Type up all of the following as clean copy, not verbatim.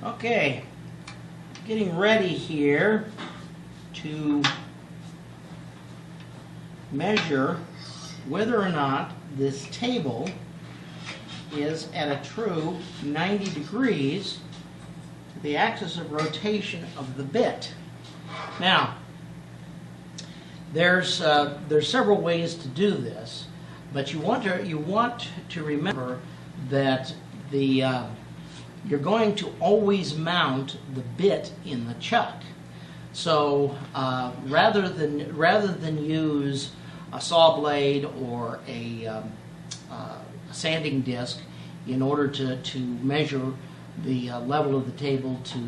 Okay, getting ready here to measure whether or not this table is at a true 90 degrees to the axis of rotation of the bit. Now, there's several ways to do this, but you want to remember that you're going to always mount the bit in the chuck. So rather than use a saw blade or a sanding disc in order to measure the level of the table to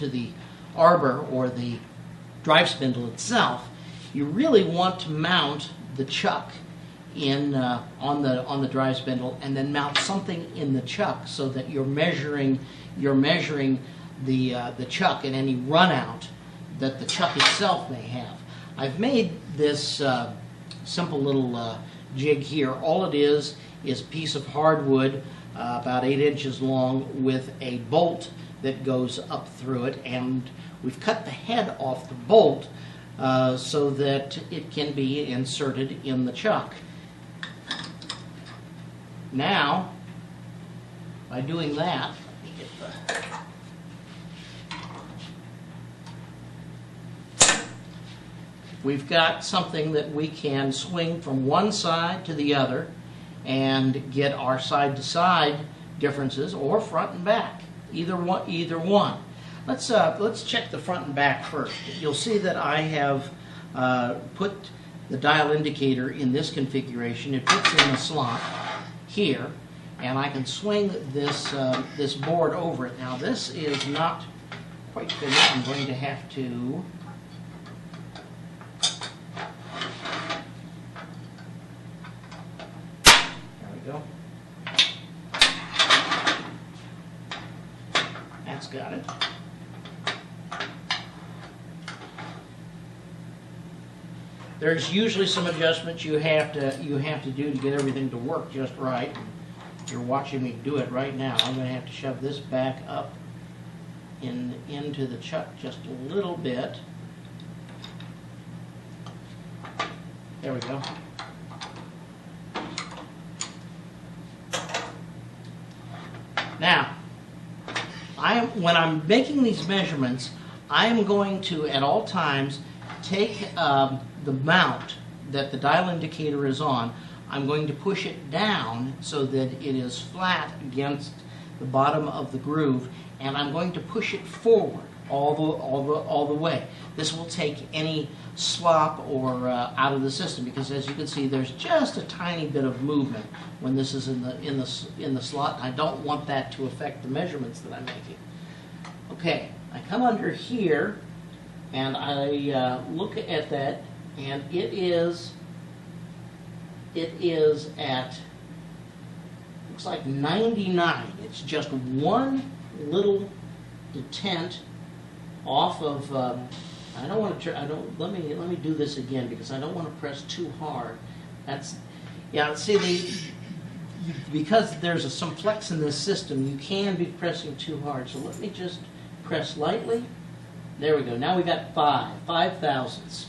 the arbor or the drive spindle itself, you really want to mount the chuck on the drive spindle, and then mount something in the chuck so that you're measuring the chuck and any run out that the chuck itself may have. I've made this simple little jig here. All it is a piece of hardwood about 8 inches long with a bolt that goes up through it, and we've cut the head off the bolt so that it can be inserted in the chuck. Now, by doing that, let me get we've got something that we can swing from one side to the other and get our side-to-side differences, or front and back, either one. Let's check the front and back first. You'll see that I have put the dial indicator in this configuration. It fits in the slot here, and I can swing this board over it. Now, this is not quite finished. I'm going to have to there we go. That's got it. There's usually some adjustments you have to do to get everything to work just right. You're watching me do it right now. I'm going to have to shove this back up into the chuck just a little bit. There we go. Now, when I'm making these measurements, I am going to, at all times, take the mount that the dial indicator is on. I'm going to push it down so that it is flat against the bottom of the groove, and I'm going to push it forward all the way. This will take any slop or out of the system, because as you can see, there's just a tiny bit of movement when this is in the slot. I don't want that to affect the measurements that I'm making. Okay, I come under here and I look at that, and it is at, looks like 99. It's just one little detent off of. I don't want to. Let me do this again, because I don't want to press too hard. That's, yeah. See, because there's some flex in this system, you can be pressing too hard. So let me just press lightly. There we go. Now we got 5 thousandths.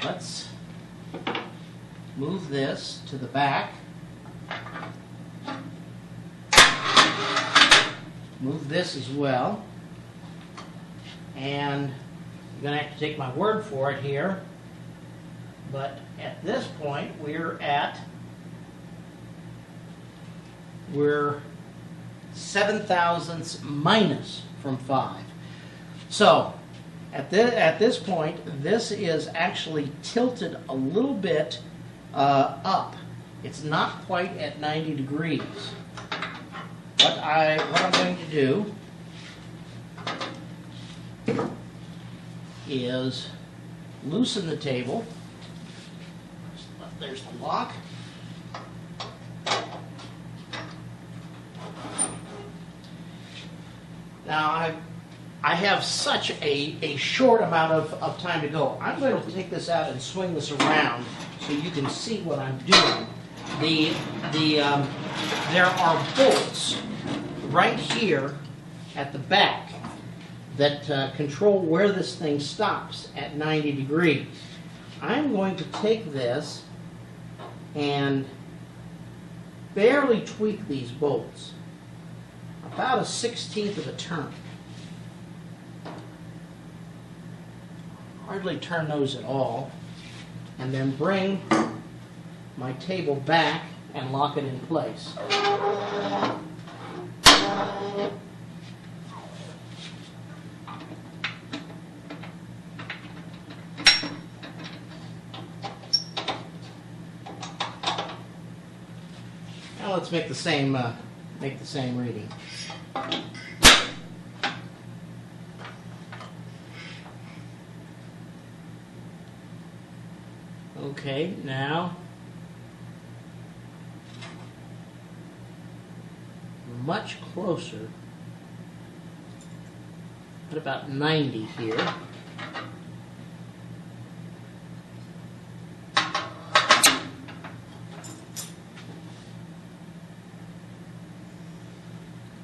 Let's move this to the back. Move this as well. And you're going to have to take my word for it here. But at this point, we're 7 thousandths minus from 5. So, at this point, this is actually tilted a little bit up. It's not quite at 90 degrees. What I'm going to do is loosen the table. There's the lock. Now, I have such a short amount of time to go. I'm going to take this out and swing this around so you can see what I'm doing. There are bolts right here at the back that control where this thing stops at 90 degrees. I'm going to take this and barely tweak these bolts, about a 1/16 of a turn. Hardly turn those at all, and then bring my table back and lock it in place. Now let's make the same reading. Okay, now much closer, at about 90 here.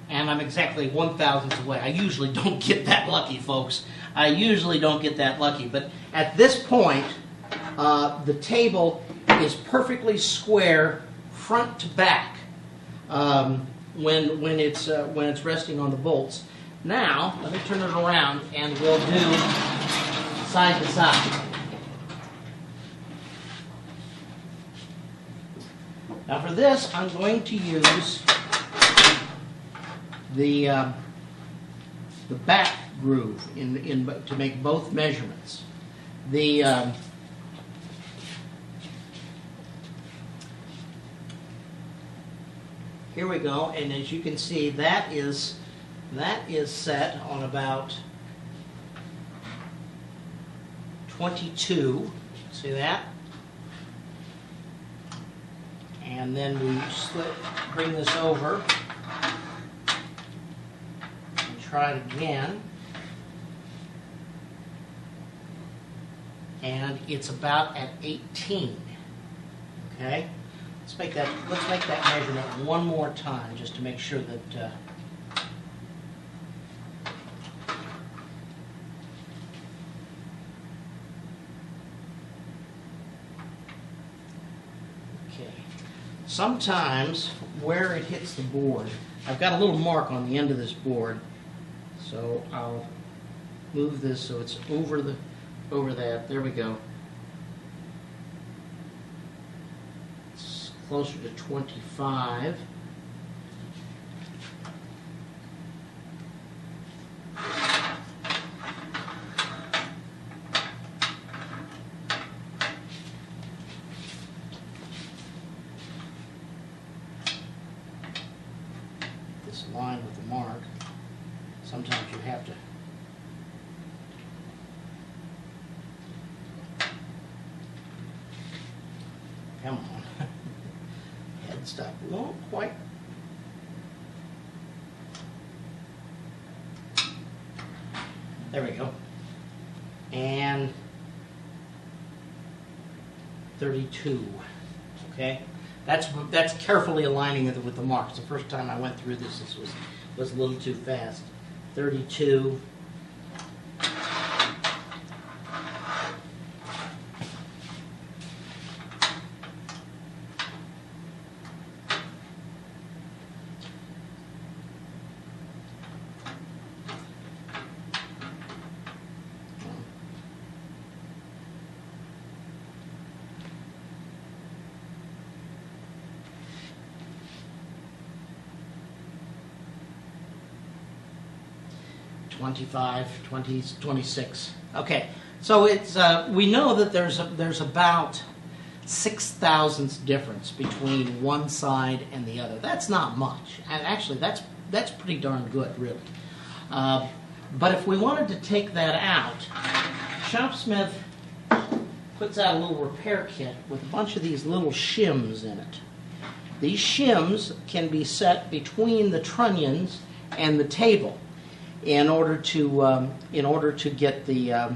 And I'm exactly 1/1000th away. I usually don't get that lucky, folks. I usually don't get that lucky. But at this point, the table is perfectly square, front to back, when it's resting on the bolts. Now, let me turn it around, and we'll do side to side. Now, for this, I'm going to use the back groove to make both measurements. Here we go, and as you can see, that is set on about 22. See that? And then we bring this over and try it again. And it's about at 18. Okay? Let's make that measurement one more time, just to make sure that okay. Sometimes where it hits the board, I've got a little mark on the end of this board, so I'll move this so it's over that. There we go. Closer to 25. This line with the mark, sometimes you have to come on. Stop. We won't quite. There we go. And 32. Okay, that's carefully aligning it with the marks. The first time I went through this was a little too fast. 32. $25, $20, $26. Okay, so it's we know that there's about 6/1000ths difference between one side and the other. That's not much, and actually that's pretty darn good, really. But if we wanted to take that out, Shopsmith puts out a little repair kit with a bunch of these little shims in it. These shims can be set between the trunnions and the table in order to get the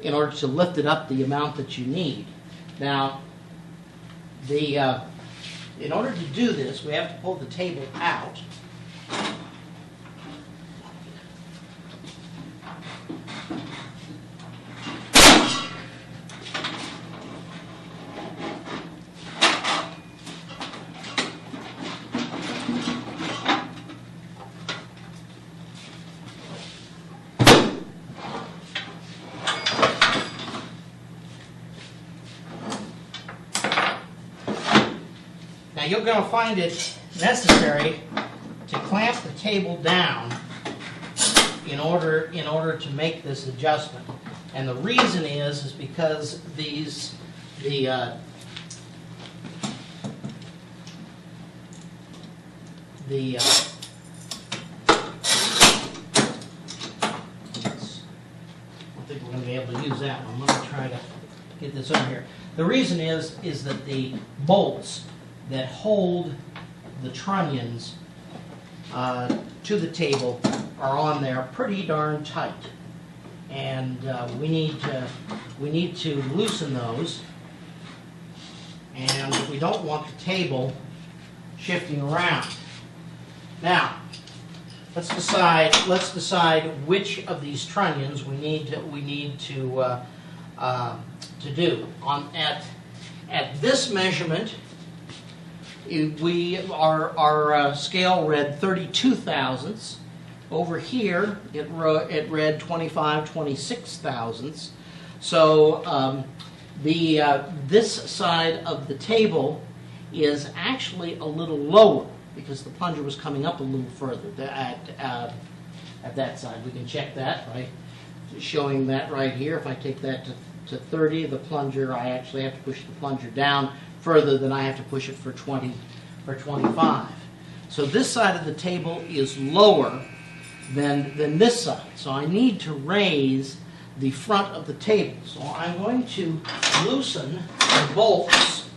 in order to lift it up the amount that you need. Now, in order to do this, we have to pull the table out. Now you're going to find it necessary to clamp the table down in order to make this adjustment. And the reason is because let's I think we're going to be able to use that one. Let me try to get this over here. The reason is that the bolts that hold the trunnions to the table are on there pretty darn tight, and we need to loosen those, and we don't want the table shifting around. Now, let's decide which of these trunnions we need to do. At this measurement, our scale read 32 thousandths. Over here, it read 26 thousandths. So this side of the table is actually a little lower because the plunger was coming up a little further at that side. We can check that by showing that right here. If I take that to 30, the plunger, I actually have to push the plunger down further than I have to push it for 20 or 25. So this side of the table is lower than this side. So I need to raise the front of the table. So I'm going to loosen the bolts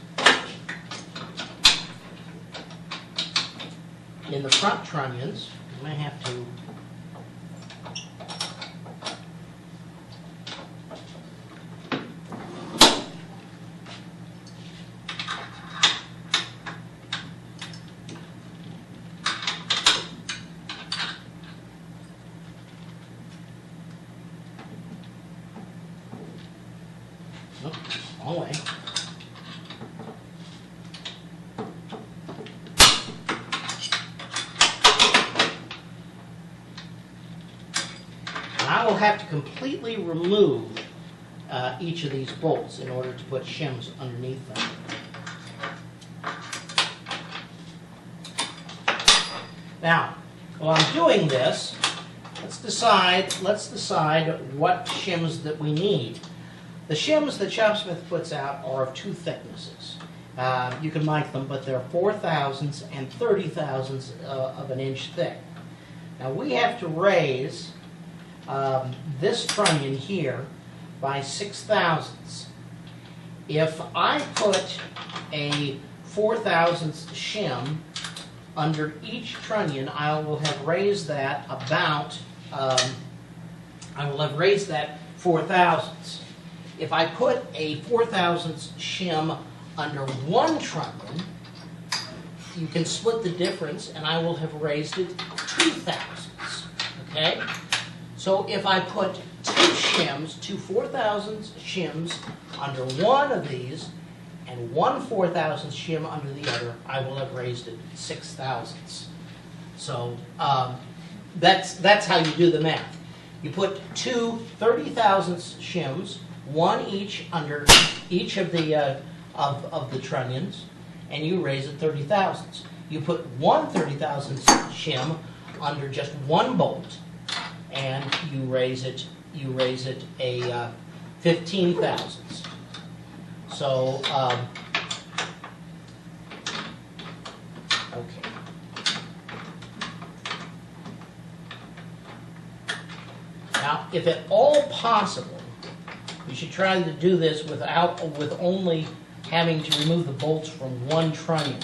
in the front trunnions. I may have to wrong way. And I will have to completely remove each of these bolts in order to put shims underneath them. Now, while I'm doing this, let's decide what shims that we need. The shims that Shopsmith puts out are of two thicknesses. You can mic them, but they're 4 thousandths and 30 thousandths of an inch thick. Now we have to raise this trunnion here by 6 thousandths. If I put a 4 thousandths shim under each trunnion, I will have raised that about, 4 thousandths. If I put a 4 thousandths shim under one trunnion, you can split the difference and I will have raised it 2 thousandths. Okay? So if I put two 4 thousandths shims under one of these and one 4 thousandths shim under the other, I will have raised it 6 thousandths. So that's how you do the math. You put two 30 thousandths shims, one each under each of the trunnions, and you raise it 30 thousandths. You put one 30 thousandths shim under just one bolt, and you raise it a 15 thousandths. So okay. Now, if at all possible, you should try to do this with only having to remove the bolts from one trunnion.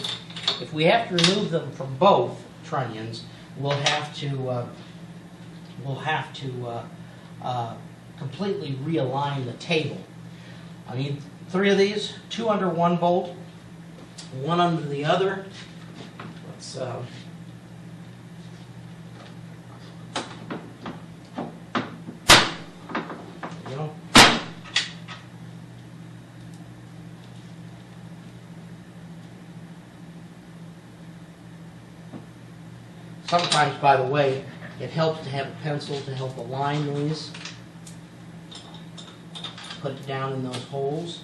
If we have to remove them from both trunnions, we'll have to completely realign the table. I need 3 of these, 2 under one bolt, 1 under the other. Let's you know. Sometimes, by the way, it helps to have a pencil to help align these. Put it down in those holes.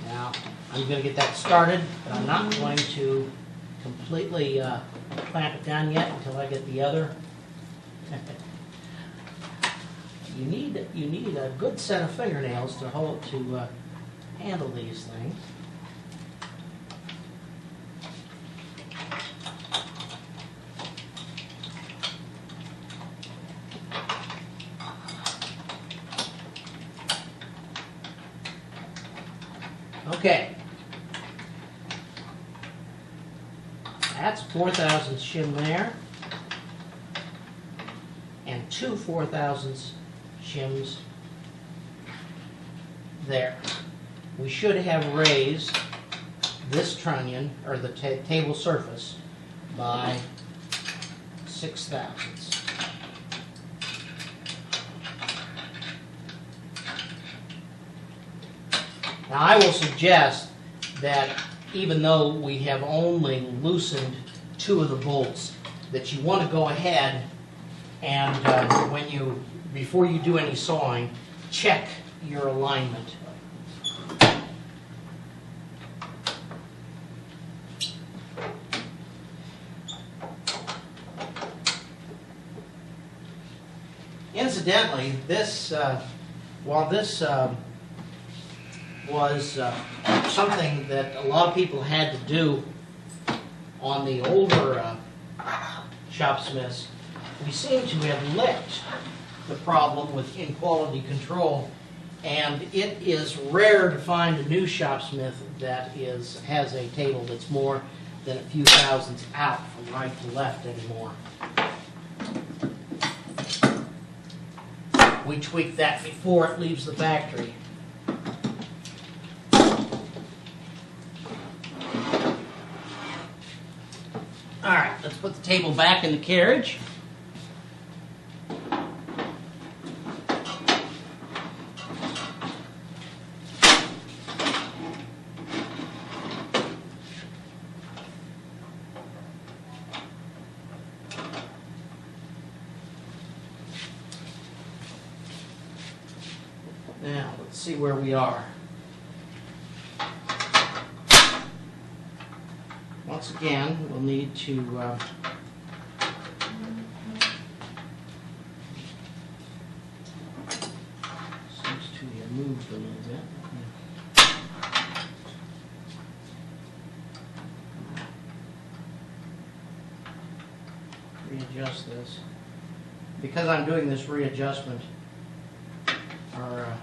Now, I'm going to get that started, but I'm not going to completely clamp it down yet until I get the other. You need a good set of fingernails to handle these things. Okay, that's 4/1000 shim there, and 2 4/1000 shims there. We should have raised this trunnion, or the table surface, by 6/1000. Now I will suggest that even though we have only loosened 2 of the bolts, that you want to go ahead and before you do any sawing, check your alignment. Incidentally, while this was something that a lot of people had to do on the older Shopsmiths, we seem to have licked the problem with inequality control, and it is rare to find a new Shopsmith that has a table that's more than a few thousandths out from right to left anymore. We tweak that before it leaves the factory. All right, let's put the table back in the carriage. Now, let's see where we are. Once again, we'll need to seems to have moved a little bit. Readjust this. Because I'm doing this readjustment, our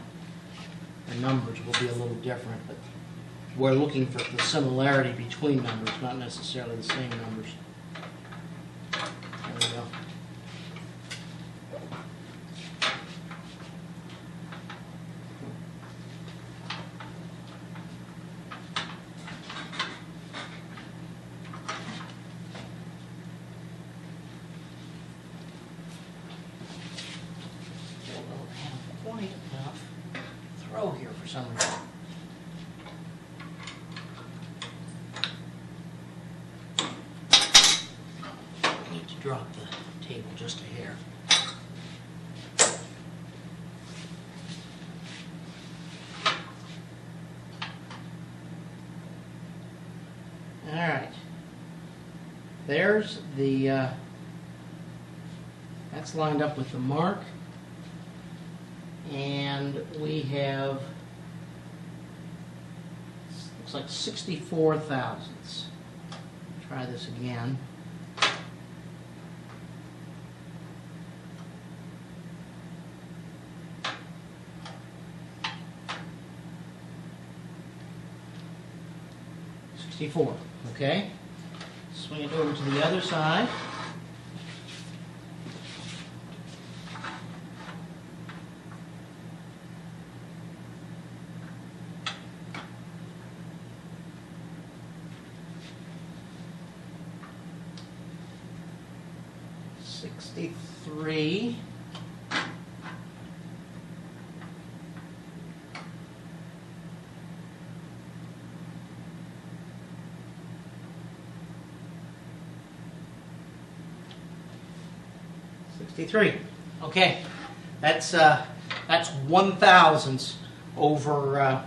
numbers will be a little different, but we're looking for the similarity between numbers, not necessarily the same numbers. There we go. Don't have quite enough throw here for some reason. Drop the table just a hair. All right. There's the, that's lined up with the mark. And we have, looks like 64 thousandths. Try this again. Okay, Swing it over to the other side. $63. Okay, that's 1/1000 over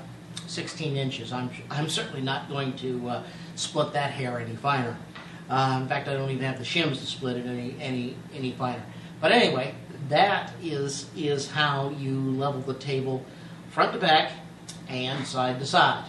16 inches. I'm certainly not going to split that hair any finer. In fact, I don't even have the shims to split it any finer. But anyway, that is how you level the table front to back and side to side.